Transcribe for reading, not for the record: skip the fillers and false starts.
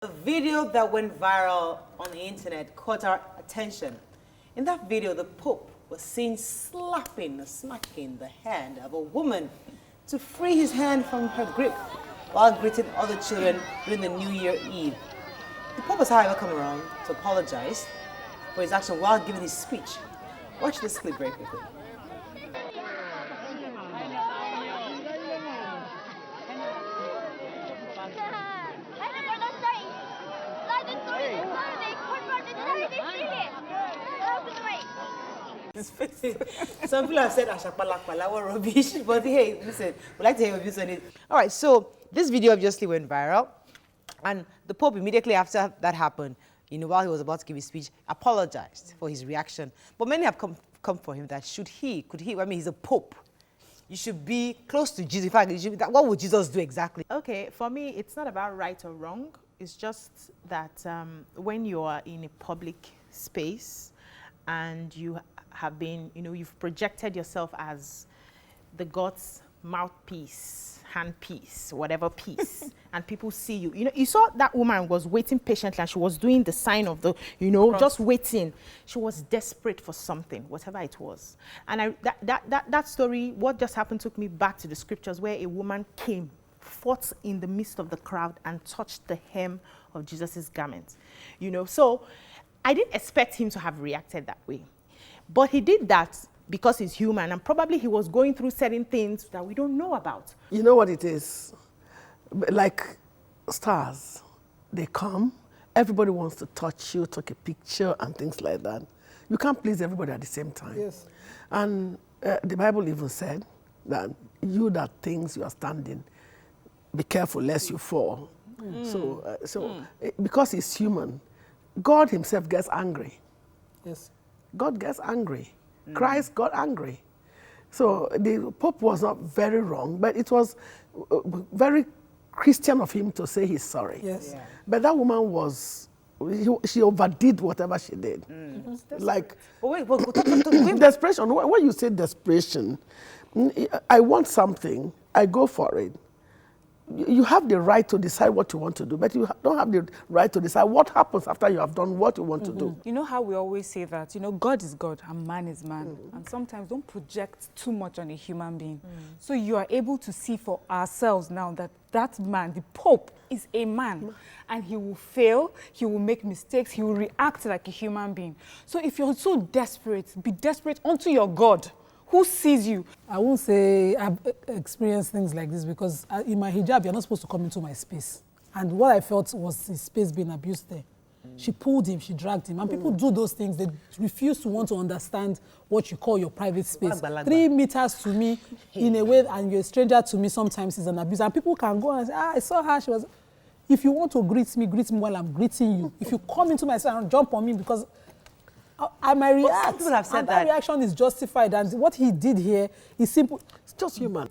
A video that went viral on the internet caught our attention. In that video, the Pope was seen smacking the hand of a woman to free his hand from her grip while greeting other children during the New Year Eve. The Pope has, however, come around to apologize for his action while giving his speech. Watch this clip very quickly. Some people have said Ashapalakpala, what rubbish, but hey, listen, we'd like to hear your views on it. All right, so this video obviously went viral, and the Pope immediately after that happened, while he was about to give his speech, apologized for his reaction. But many have come for him that could he, I mean, he's a Pope. You should be close to Jesus. In fact, what would Jesus do exactly? Okay, for me, it's not about right or wrong. It's just that when you are in a public space and you have been, you've projected yourself as the God's mouthpiece, handpiece, whatever piece, and people see you. You saw that woman was waiting patiently and she was doing the sign of the, just waiting. She was desperate for something, whatever it was. And that story, what just happened, took me back to the scriptures where a woman came, fought in the midst of the crowd and touched the hem of Jesus's garment. So I didn't expect him to have reacted that way. But he did that because he's human, and probably he was going through certain things that we don't know about. You know what it is? Like stars, they come, everybody wants to touch you, take a picture and things like that. You can't please everybody at the same time. Yes. And the Bible even said that you that thinks you are standing, be careful lest you fall. So because he's human, God himself gets angry. Yes. God gets angry. Christ got angry. So the Pope was not very wrong, but it was very Christian of him to say he's sorry. Yes. Yeah. But that woman she overdid whatever she did. Like, wait, desperation. When you say desperation, I want something, I go for it. You have the right to decide what you want to do, but you don't have the right to decide what happens after you have done what you want to do. You know how we always say that, God is God and man is man. And sometimes don't project too much on a human being. So you are able to see for ourselves now that man, the Pope, is a man. And he will fail, he will make mistakes, he will react like a human being. So if you're so desperate, be desperate unto your God, who sees you. I won't say I've experienced things like this because in my hijab, you're not supposed to come into my space. And what I felt was his space being abused there. She pulled him, she dragged him. And people do those things. They refuse to want to understand what you call your private space. 3 meters to me in a way, and you're a stranger to me sometimes is an abuse. And people can go and say, I saw her, she was... If you want to greet me while I'm greeting you. If you come into my space and jump on me because... I might react, people have said and that reaction is justified, and what he did here is simple. It's just human.